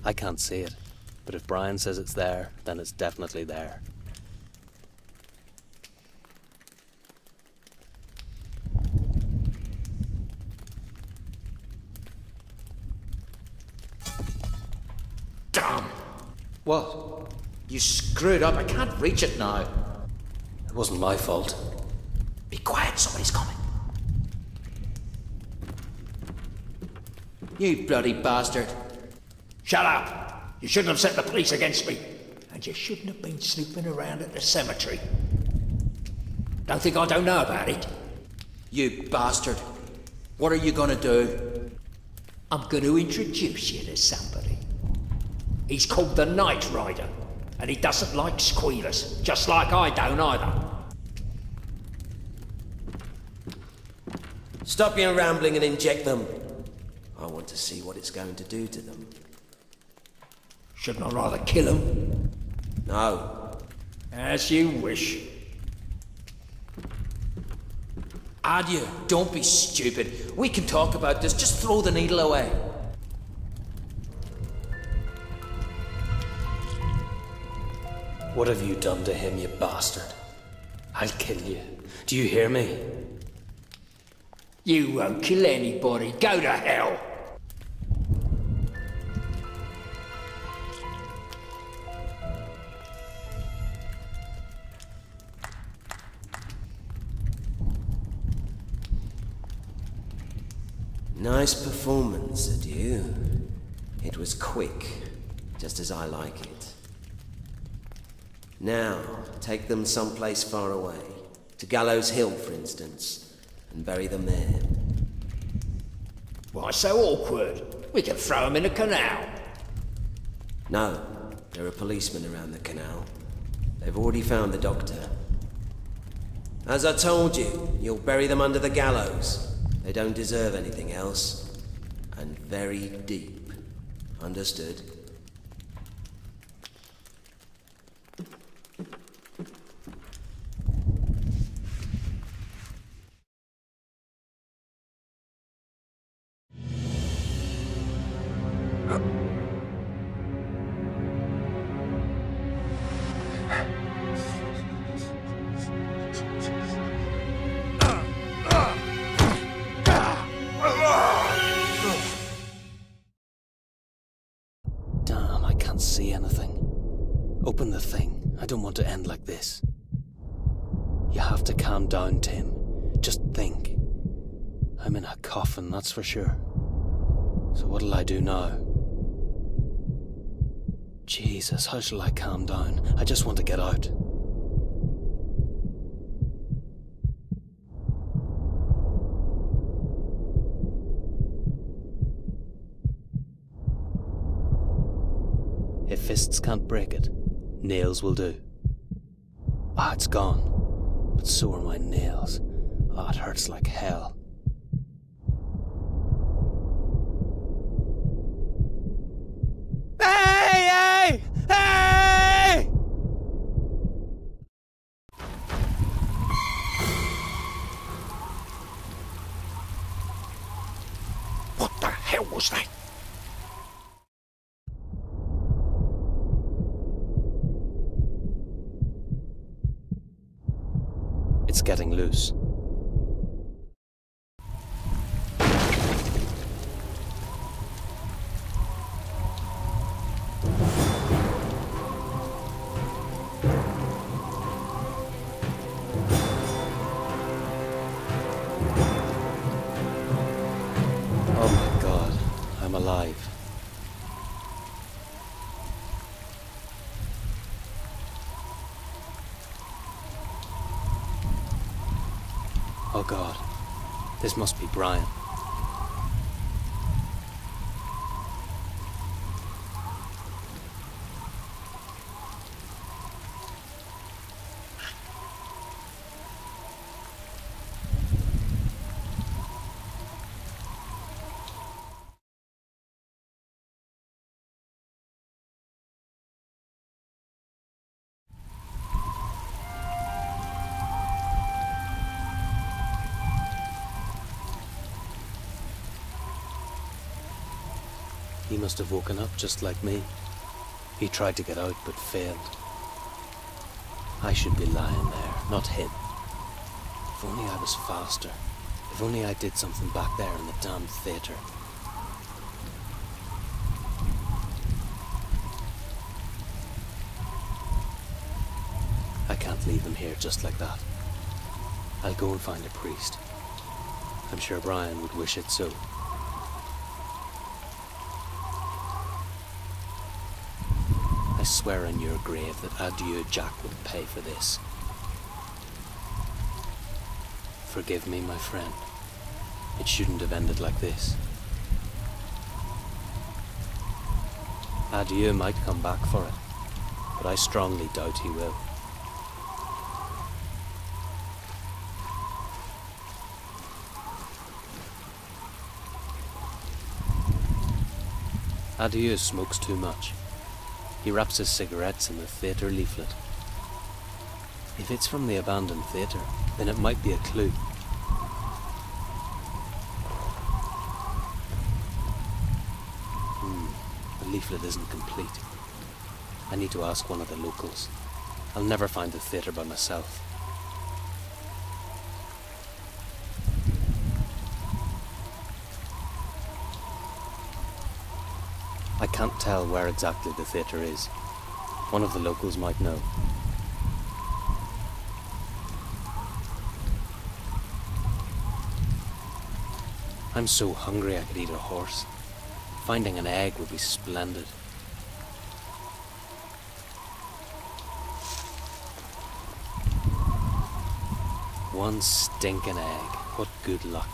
I can't see it, but if Brian says it's there, then it's definitely there. Damn! What? You screwed up. I can't reach it now. It wasn't my fault. Be quiet, somebody's coming. You bloody bastard. Shut up! You shouldn't have set the police against me. And you shouldn't have been snooping around at the cemetery. Don't think I don't know about it. You bastard. What are you gonna do? I'm gonna introduce you to somebody. He's called the Night Rider, and he doesn't like squealers, just like I don't either. Stop your rambling and inject them. I want to see what it's going to do to them. Shouldn't I rather kill him? No. As you wish. Adieu, don't be stupid. We can talk about this. Just throw the needle away. What have you done to him, you bastard? I'll kill you. Do you hear me? You won't kill anybody. Go to hell. Nice performance, adieu. It was quick, just as I like it. Now, take them someplace far away. To Gallows Hill, for instance, and bury them there. Why so awkward? We can throw them in a canal. No, there are policemen around the canal. They've already found the doctor. As I told you, you'll bury them under the gallows. They don't deserve anything else. And very deep. Understood? Damn, I can't see anything. Open the thing. I don't want to end like this. You have to calm down, Tim. Just think. I'm in a coffin, that's for sure. So what'll I do now? Jesus, how shall I calm down? I just want to get out. If fists can't break it, nails will do. Ah, it's gone. But so are my nails. Ah, it hurts like hell. Hey! Hey! Hey! What the hell was that? It's getting loose. Oh my God, I'm alive. Oh God, this must be Brian. He must have woken up just like me. He tried to get out, but failed. I should be lying there, not him. If only I was faster. If only I did something back there in the damn theatre. I can't leave him here just like that. I'll go and find a priest. I'm sure Brian would wish it so. I swear on your grave that Adieu Jack would pay for this. Forgive me, my friend. It shouldn't have ended like this. Adieu might come back for it, but I strongly doubt he will. Adieu smokes too much. He wraps his cigarettes in the theatre leaflet. If it's from the abandoned theatre, then it might be a clue. The leaflet isn't complete. I need to ask one of the locals. I'll never find the theatre by myself. I can't tell where exactly the theatre is. One of the locals might know. I'm so hungry I could eat a horse. Finding an egg would be splendid. One stinking egg. What good luck.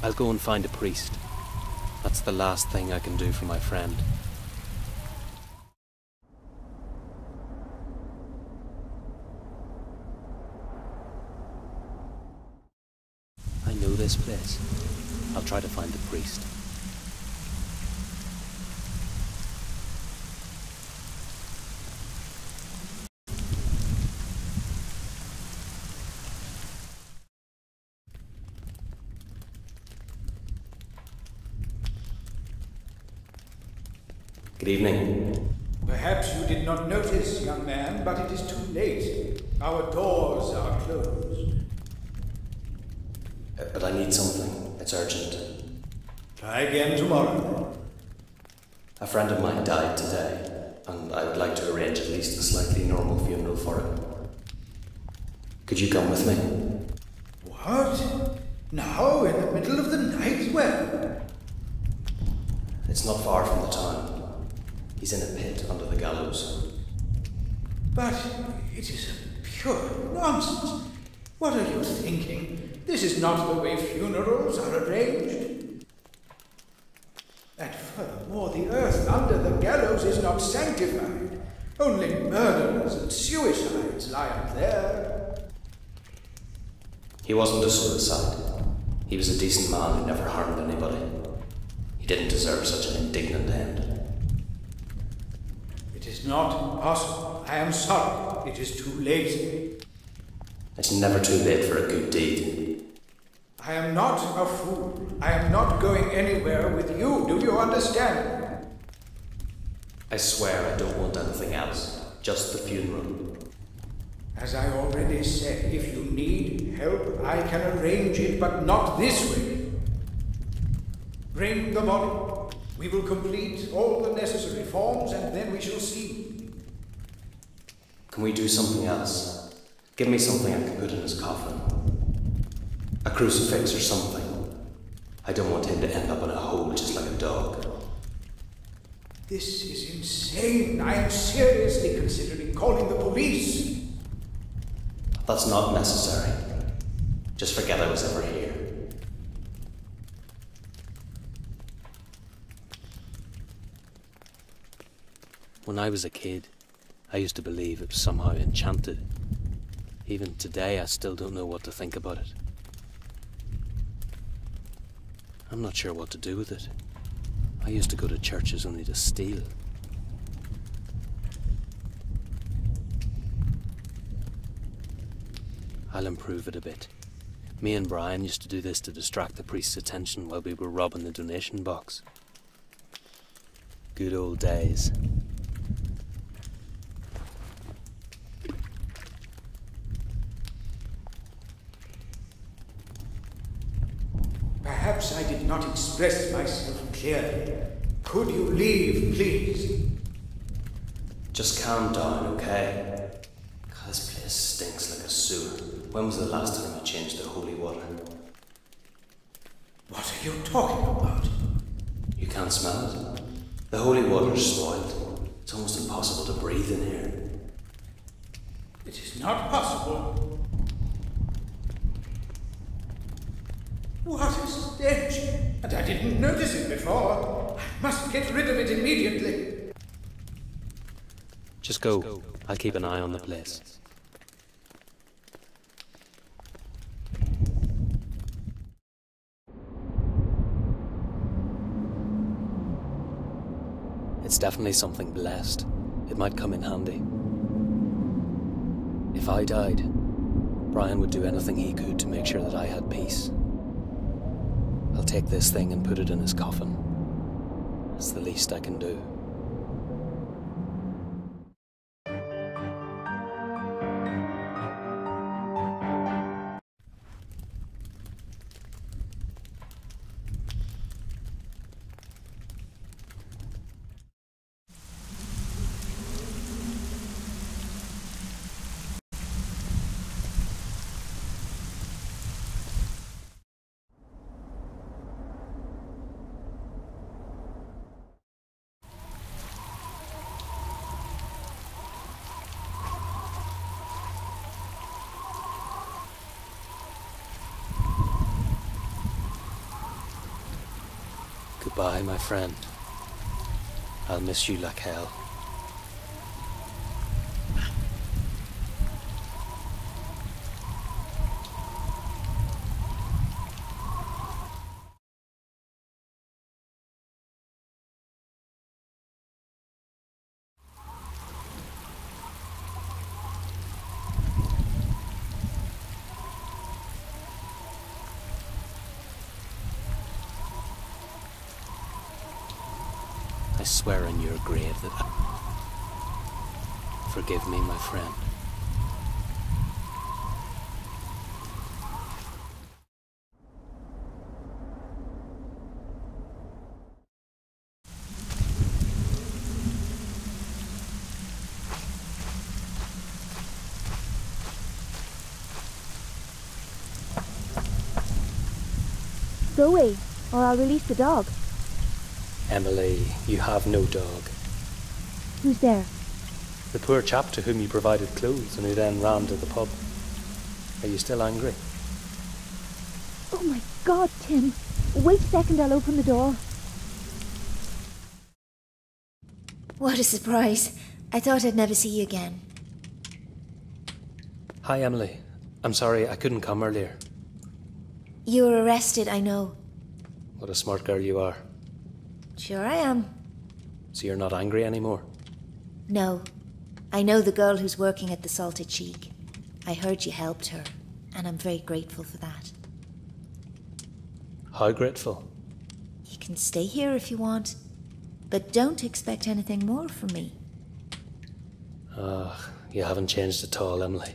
I'll go and find a priest. That's the last thing I can do for my friend. I know this place. I'll try to find the priest. Good evening. Perhaps you did not notice, young man, but it is too late. Our doors are closed. But I need something. It's urgent. Try again tomorrow. A friend of mine died today, and I would like to arrange at least a slightly normal funeral for him. Could you come with me? What? Now, in the middle of the night? Where? It's not far from the town. He's in a pit under the gallows. But it is pure nonsense. What are you thinking? This is not the way funerals are arranged. And furthermore, the earth under the gallows is not sanctified. Only murderers and suicides lie up there. He wasn't a suicide. He was a decent man who never harmed anybody. He didn't deserve such an indignant end. It is not possible. I am sorry. It is too late. It's never too late for a good deed. I am not a fool. I am not going anywhere with you. Do you understand? I swear I don't want anything else. Just the funeral. As I already said, if you need help, I can arrange it, but not this way. Bring the body. We will complete all the necessary forms, and then we shall see. Can we do something else? Give me something I can put in his coffin. A crucifix or something. I don't want him to end up in a hole just like a dog. This is insane. I am seriously considering calling the police. That's not necessary. Just forget I was ever here. When I was a kid, I used to believe it was somehow enchanted. Even today, I still don't know what to think about it. I'm not sure what to do with it. I used to go to churches only to steal. I'll improve it a bit. Me and Brian used to do this to distract the priest's attention while we were robbing the donation box. Good old days. Perhaps I did not express myself clearly. Could you leave, please? Just calm down, okay? God, this place stinks like a sewer. When was the last time you changed the holy water? What are you talking about? You can't smell it? The holy water's spoiled. It's almost impossible to breathe in here. It is not possible. What a stench! And I didn't notice it before. I must get rid of it immediately. Just go. I'll keep an eye on the place. It's definitely something blessed. It might come in handy. If I died, Brian would do anything he could to make sure that I had peace. I'll take this thing and put it in his coffin. It's the least I can do. Goodbye, my friend. I'll miss you like hell. I swear on your grave that Forgive me, my friend. Go away, or I'll release the dog. Emily, you have no dog. Who's there? The poor chap to whom you provided clothes and who then ran to the pub. Are you still angry? Oh my God, Tim. Wait a second, I'll open the door. What a surprise. I thought I'd never see you again. Hi, Emily. I'm sorry I couldn't come earlier. You were arrested, I know. What a smart girl you are. Sure I am. So you're not angry anymore? No. I know the girl who's working at the Salted Cheek. I heard you helped her, and I'm very grateful for that. How grateful? You can stay here if you want, but don't expect anything more from me. You haven't changed at all, Emily.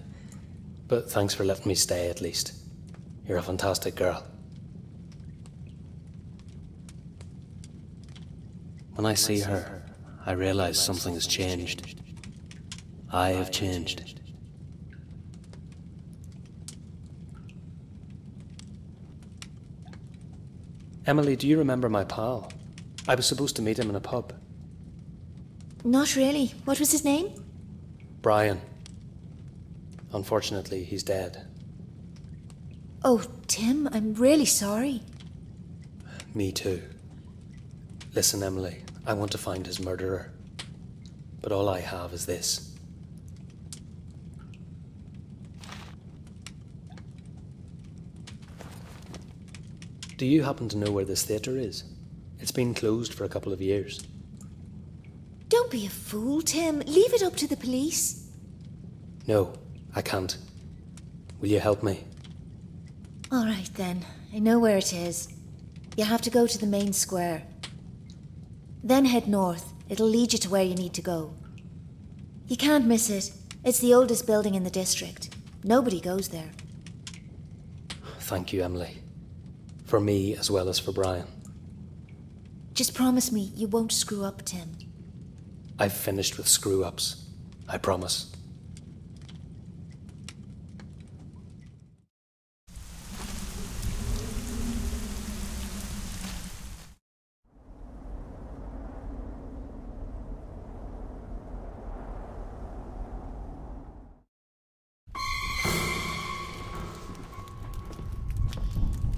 But thanks for letting me stay at least. You're a fantastic girl. When I see her, I realize something has changed. I have changed. Emily, do you remember my pal? I was supposed to meet him in a pub. Not really. What was his name? Brian. Unfortunately, he's dead. Oh, Tim, I'm really sorry. Me too. Listen, Emily, I want to find his murderer. But all I have is this. Do you happen to know where this theatre is? It's been closed for a couple of years. Don't be a fool, Tim. Leave it up to the police. No, I can't. Will you help me? All right then, I know where it is. You have to go to the main square. Then head north. It'll lead you to where you need to go. You can't miss it. It's the oldest building in the district. Nobody goes there. Thank you, Emily. For me as well as for Brian. Just promise me you won't screw up, Tim. I've finished with screw-ups. I promise.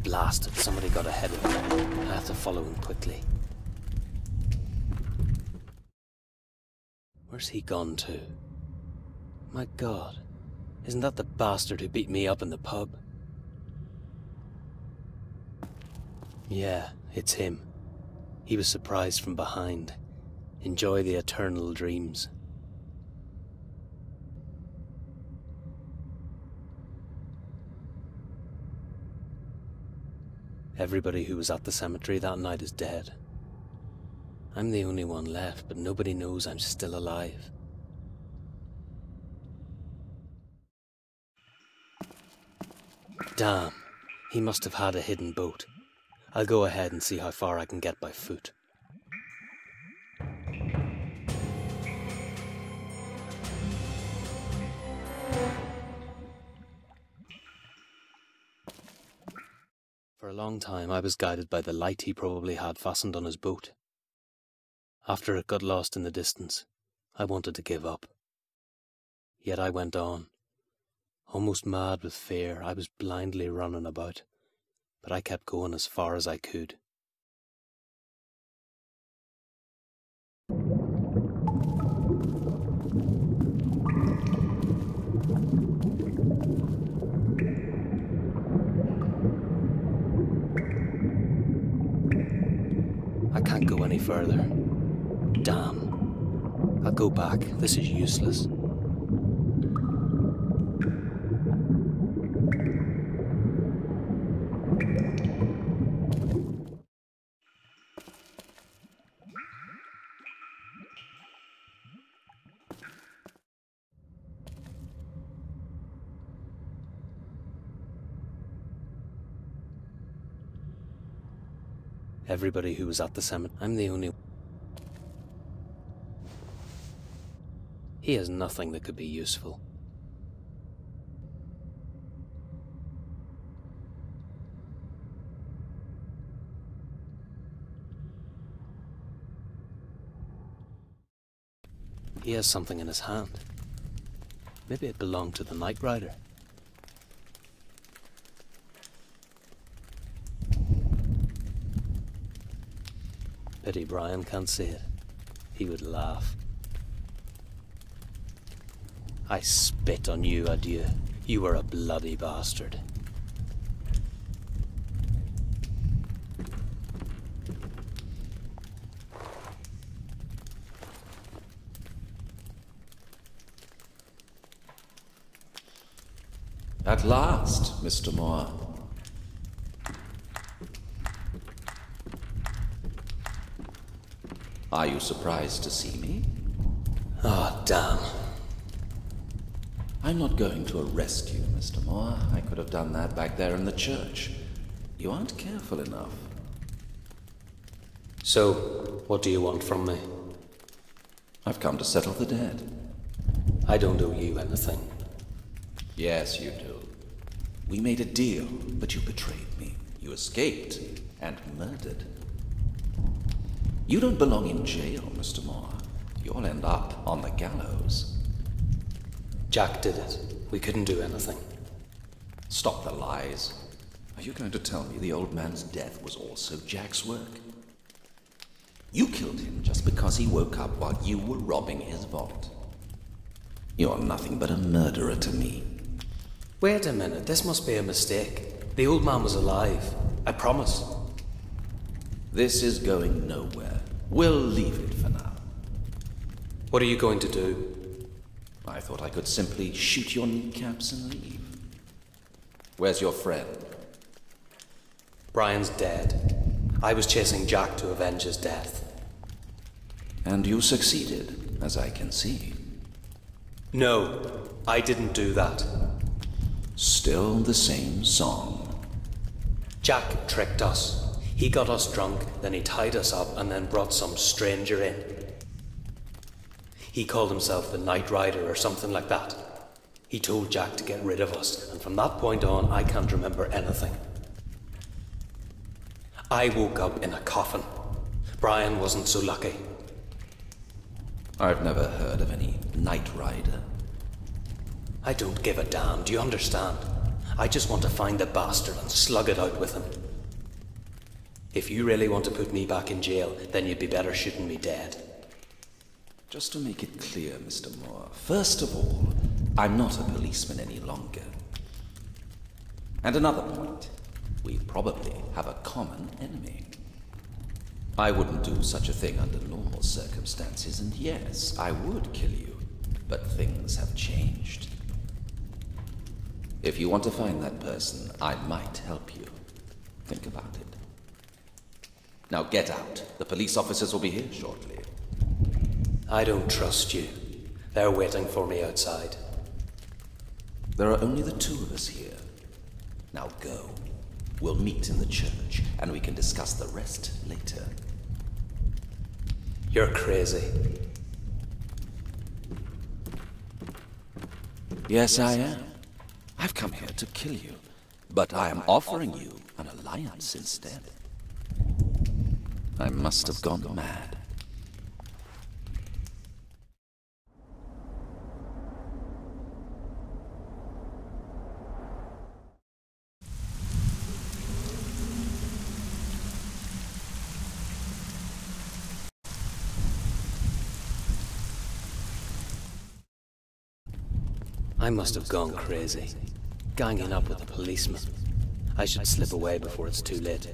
Blasted, somebody got ahead of me. I have to follow him quickly. Where's he gone to? My God, isn't that the bastard who beat me up in the pub? Yeah, it's him. He was surprised from behind. Enjoy the eternal dreams. Everybody who was at the cemetery that night is dead. I'm the only one left, but nobody knows I'm still alive. Damn, he must have had a hidden boat. I'll go ahead and see how far I can get by foot. For a long time I was guided by the light he probably had fastened on his boat. After it got lost in the distance, I wanted to give up. Yet I went on. Almost mad with fear, I was blindly running about, but I kept going as far as I could. I can't go any further. Damn. I'll go back. This is useless. Everybody who was at the cemetery, I'm the only one. He has nothing that could be useful. He has something in his hand. Maybe it belonged to the Night Rider. Pity Brian can't see it. He would laugh. I spit on you, adieu. You were a bloody bastard. At last, Mr. Moore. Are you surprised to see me? Oh, damn. I'm not going to arrest you, Mr. Moore. I could have done that back there in the church. You aren't careful enough. So, what do you want from me? I've come to settle the debt. I don't owe you anything. Yes, you do. We made a deal, but you betrayed me. You escaped and murdered. You don't belong in jail, Mr. Moore. You'll end up on the gallows. Jack did it. We couldn't do anything. Stop the lies. Are you going to tell me the old man's death was also Jack's work? You killed him just because he woke up while you were robbing his vault. You're nothing but a murderer to me. Wait a minute, this must be a mistake. The old man was alive. I promise. This is going nowhere. We'll leave it for now. What are you going to do? I thought I could simply shoot your kneecaps and leave. Where's your friend? Brian's dead. I was chasing Jack to avenge his death. And you succeeded, as I can see. No, I didn't do that. Still the same song. Jack tricked us. He got us drunk, then he tied us up and then brought some stranger in. He called himself the Night Rider or something like that. He told Jack to get rid of us, and from that point on, I can't remember anything. I woke up in a coffin. Brian wasn't so lucky. I've never heard of any Night Rider. I don't give a damn, do you understand? I just want to find the bastard and slug it out with him. If you really want to put me back in jail, then you'd be better shooting me dead. Just to make it clear, Mr. Moore, first of all, I'm not a policeman any longer. And another point, we probably have a common enemy. I wouldn't do such a thing under normal circumstances, and yes, I would kill you, but things have changed. If you want to find that person, I might help you. Think about it. Now get out. The police officers will be here shortly. I don't trust you. They're waiting for me outside. There are only the two of us here. Now go. We'll meet in the church, and we can discuss the rest later. You're crazy. Yes, I am. I've come here to kill you, but I am offering you an alliance instead. I must have gone mad. I must have gone crazy, ganging up with a policeman. I should slip away before it's too late.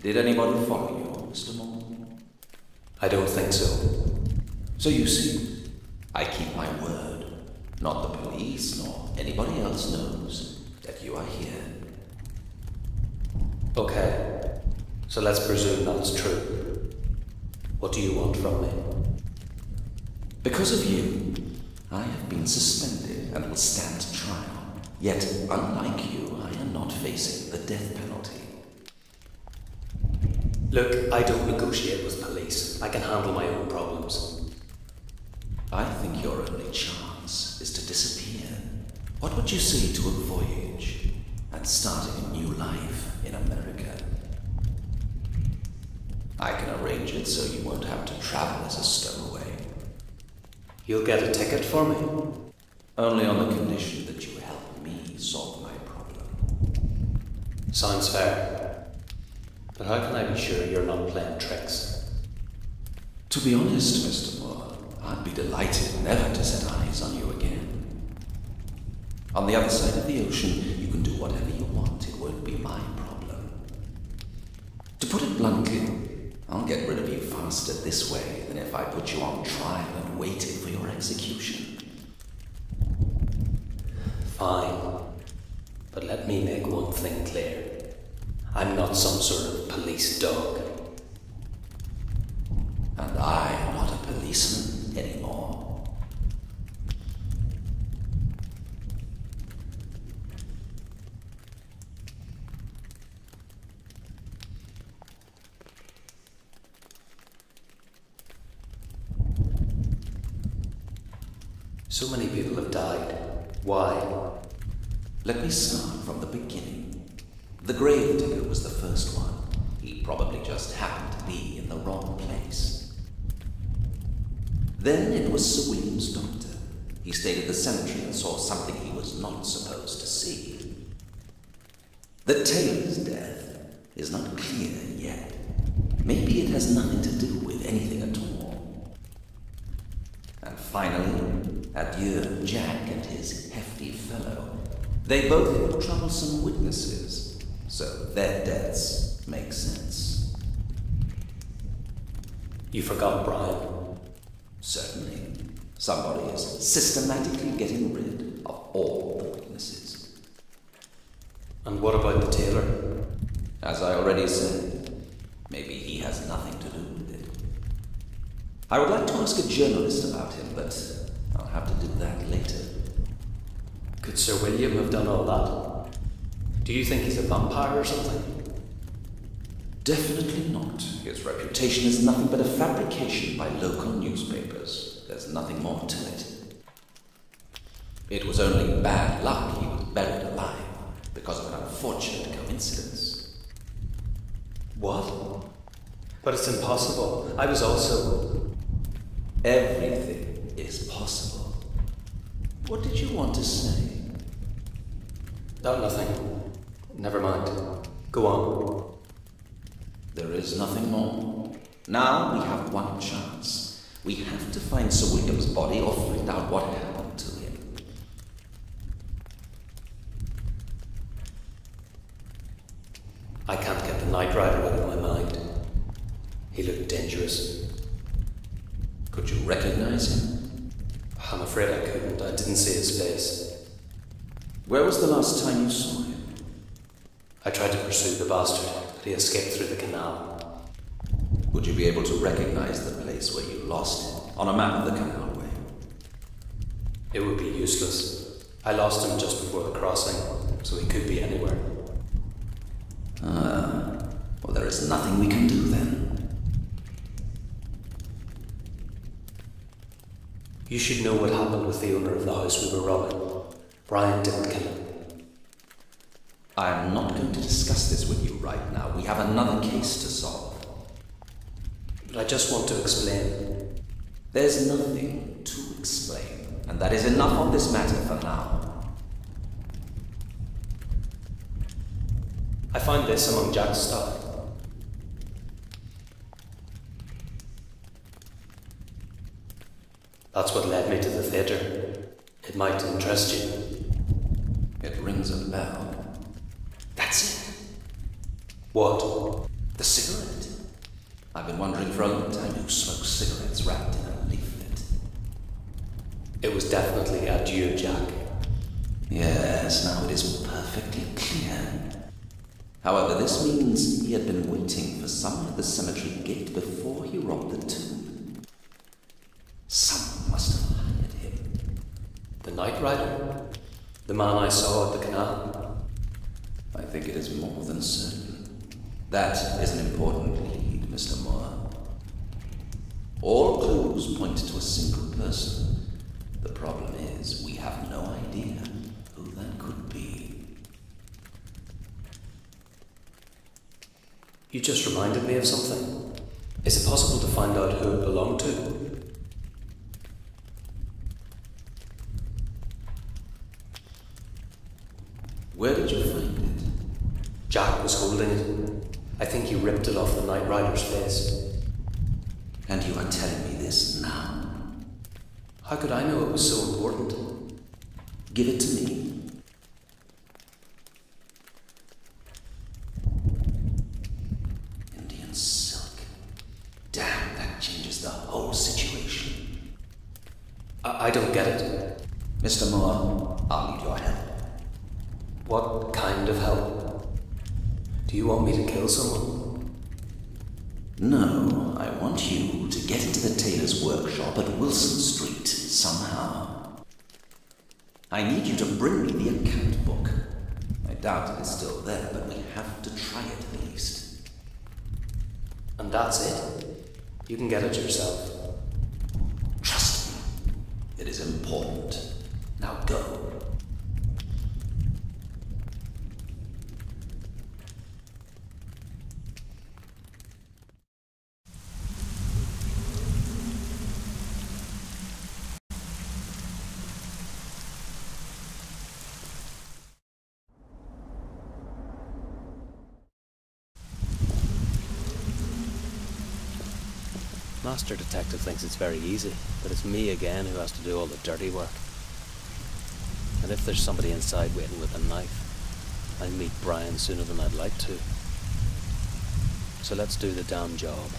Did anybody follow you, Mr. Moore? I don't think so. So you see, I keep my word. Not the police nor anybody else knows that you are here. Okay, so let's presume that's true. What do you want from me? Because of you, I have been suspended and will stand trial. Yet, unlike you, I am not facing the death penalty. Look, I don't negotiate with police. I can handle my own problems. I think your only chance is to disappear. What would you say to a voyage and starting a new life in America? I can arrange it so you won't have to travel as a stowaway. You'll get a ticket for me? Only on the condition that you help me solve my problem. Sounds fair. But how can I be sure you're not playing tricks? To be honest, Mr. Moore, I'd be delighted never to set eyes on you again. On the other side of the ocean, you can do whatever you want. It won't be my problem. To put it bluntly, I'll get rid of you faster this way than if I put you on trial and waited for your execution. Fine. But let me make one thing clear. I'm not some sort of police dog. And I am not a policeman anymore. So many people have died. Why? Let me start from the beginning. The gravedigger was the first one. He probably just happened to be in the wrong place. Then it was Sir William's doctor. He stayed at the cemetery and saw something he was not supposed to see. The tailor's death is not clear yet. Maybe it has nothing to do with anything at all. And finally, adieu Jack and his hefty fellow. They both were troublesome witnesses, so their deaths make sense. You forgot Brian. Certainly. Somebody is systematically getting rid of all the witnesses. And what about the tailor? As I already said, maybe he has nothing to do with it. I would like to ask a journalist about him, but I'll have to do that later. Could Sir William have done all that? Do you think he's a vampire or something? Definitely not. His reputation is nothing but a fabrication by local newspapers. There's nothing more to it. It was only bad luck he was buried alive because of an unfortunate coincidence. What? But it's impossible. I was also... Everything is possible. What did you want to say? Oh, nothing. Never mind. Go on. There is nothing more. Now we have one chance. We have to find Sir William's body or find out what happened to him. I can't get the Knight Rider out of my mind. He looked dangerous. Could you recognize him? I'm afraid I couldn't. I didn't see his face. Where was the last time you saw him? I tried to pursue the bastard, but he escaped through the canal. Would you be able to recognize the place where you lost him on a map of the canalway? It would be useless. I lost him just before the crossing, so he could be anywhere. Well, there is nothing we can do then. You should know what happened with the owner of the house we were robbing. Brian didn't kill him. I am not going to discuss this with you right now. We have another case to solve. But I just want to explain. There's nothing to explain, and that is enough on this matter for now. I found this among Jack's stuff. That's what led me to the theatre. It might interest you. It rings a bell. That's it. What? The cigarette. I've been wondering for a long time who smokes cigarettes wrapped in a leaflet. It was definitely adieu, Jack. Yes, now it is perfectly clear. However, this means he had been waiting for someone at the cemetery gate before he robbed the tomb. Someone must have hired him. The Knight Rider? The man I saw at the canal? I think it is more than certain. That is an important lead, Mr. Moore. All clues point to a single person. The problem is, we have no idea who that could be. You just reminded me of something. Is it possible to find out who it belonged to? Where did you find it? Jack was holding it. I think he ripped it off the Knight Rider's face. And you are telling me this now? How could I know it was so important? Give it to me. Indian silk. Damn, that changes the whole situation. I don't get it. Mr. Moore, I'll need your help. What kind of help? Do you want me to kill someone? No, I want you to get into the tailor's workshop at Wilson Street somehow. I need you to bring me the account book. I doubt it is still there, but we have to try it at least. And that's it? You can get it yourself. Trust me. It is important. Now go. Master Detective thinks it's very easy, but it's me again who has to do all the dirty work. And if there's somebody inside waiting with a knife, I'll meet Brian sooner than I'd like to. So let's do the damn job.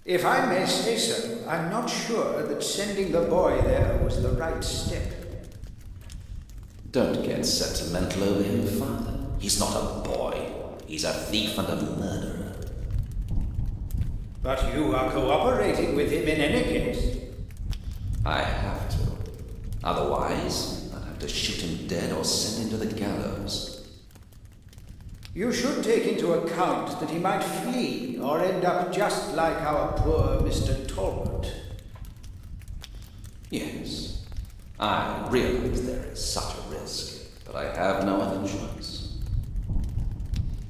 If I may say so, I'm not sure that sending the boy there was the right step. Don't get sentimental over him, Father. He's not a boy. He's a thief and a murderer. But you are cooperating with him in any case. I have to. Otherwise, I'd have to shoot him dead or send him to the gallows. You should take into account that he might flee or end up just like our poor Mr. Talbot. Yes, I realize there is such a risk, but I have no other choice.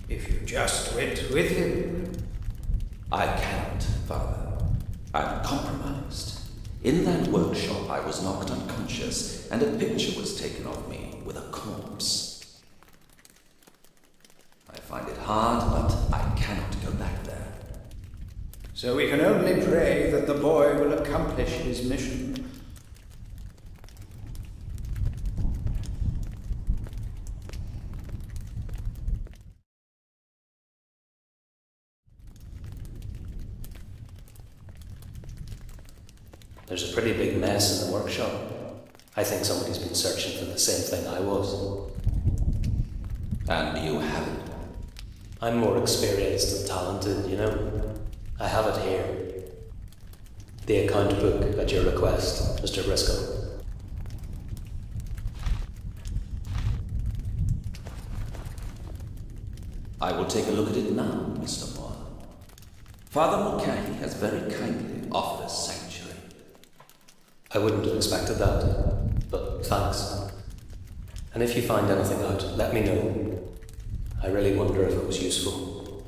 If you just went with him. I cannot, Father. I'm compromised. In that workshop, I was knocked unconscious, and a picture was taken of me with a corpse. I find it hard, but I cannot go back there. So we can only pray that the boy will accomplish his mission. There's a pretty big mess in the workshop. I think somebody's been searching for the same thing I was. And you haven't. I'm more experienced and talented, you know. I have it here. The account book at your request, Mr. Briscoe. I will take a look at it now, Mr. Moore. Father Mulcahy has very kindly offered us sanctuary. I wouldn't have expected that, but thanks. And if you find anything out, let me know. I really wonder if it was useful.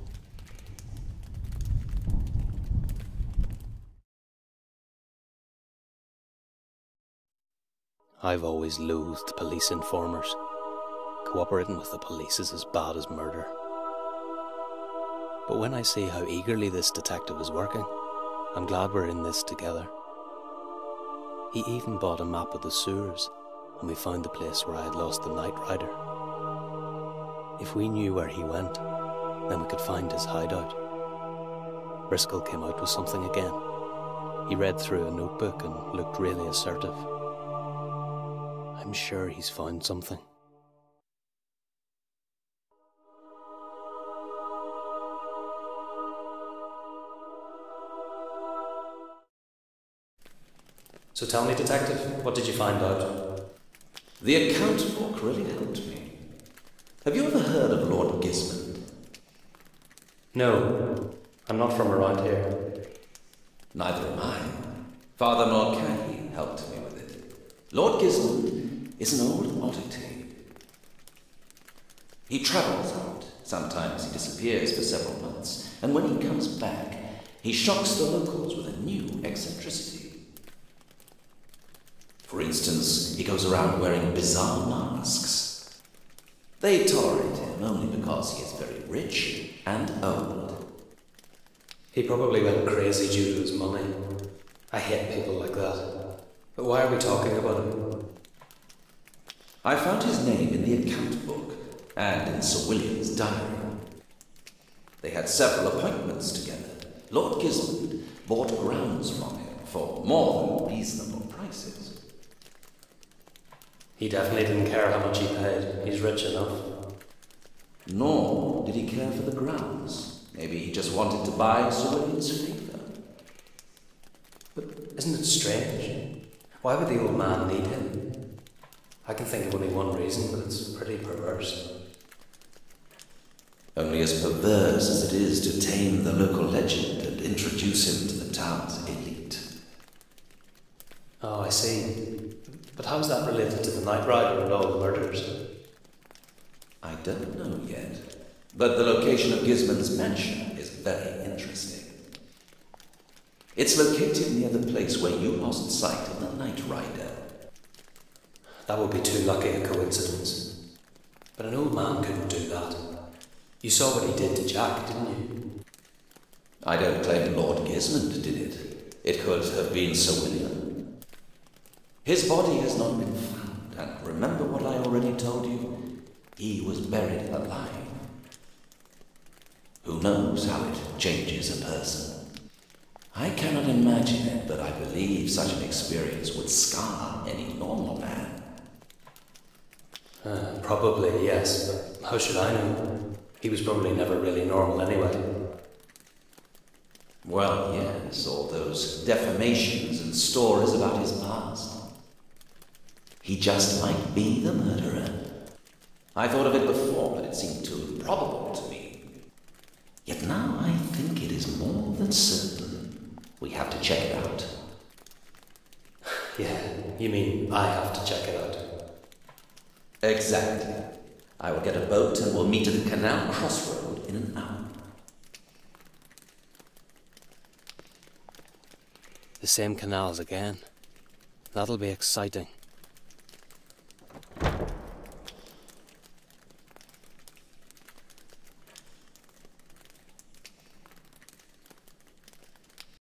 I've always loathed police informers. Cooperating with the police is as bad as murder. But when I see how eagerly this detective is working, I'm glad we're in this together. He even bought a map of the sewers, and we found the place where I had lost the Night Rider. If we knew where he went, then we could find his hideout. Briscoe came out with something again. He read through a notebook and looked really assertive. I'm sure he's found something. So tell me, Detective, what did you find out? The account book really helped me. Have you ever heard of Lord Gismond? No, I'm not from around here. Neither am I. Father Mulcahy helped me with it. Lord Gismond is an old oddity. He travels out. Sometimes he disappears for several months, and when he comes back, he shocks the locals with a new eccentricity. For instance, he goes around wearing bizarre masks. They tolerate him only because he is very rich and old. He probably went crazy due to his money. I hate people like that. But why are we talking about him? I found his name in the account book and in Sir William's diary. They had several appointments together. Lord Gismond bought grounds from him for more than reasonable prices. He definitely didn't care how much he paid. He's rich enough. Nor did he care for the grounds. Maybe he just wanted to buy Sir William's favour. But isn't it strange? Why would the old man need him? I can think of only one reason, but it's pretty perverse. Only as perverse as it is to tame the local legend and introduce him to the town's elite. Oh, I see. But how's that related to the Night Rider and all the murders? I don't know yet, but the location of Gismond's mansion is very interesting. It's located near the place where you lost sight of the Night Rider. That would be too lucky a coincidence. But an old man couldn't do that. You saw what he did to Jack, didn't you? I don't claim Lord Gismond did it. It could have been Sir William. His body has not been found, and remember what I already told you? He was buried alive. Who knows how it changes a person? I cannot imagine it, but I believe such an experience would scar any normal man. Probably, yes, but how should I know? He was probably never really normal anyway. Well, yes, all those defamations and stories about his past. He just might be the murderer. I thought of it before, but it seemed too improbable to me. Yet now I think it is more than certain. We have to check it out. Yeah, you mean I have to check it out? Exactly. I will get a boat and we'll meet at the canal crossroad in an hour. The same canals again. That'll be exciting.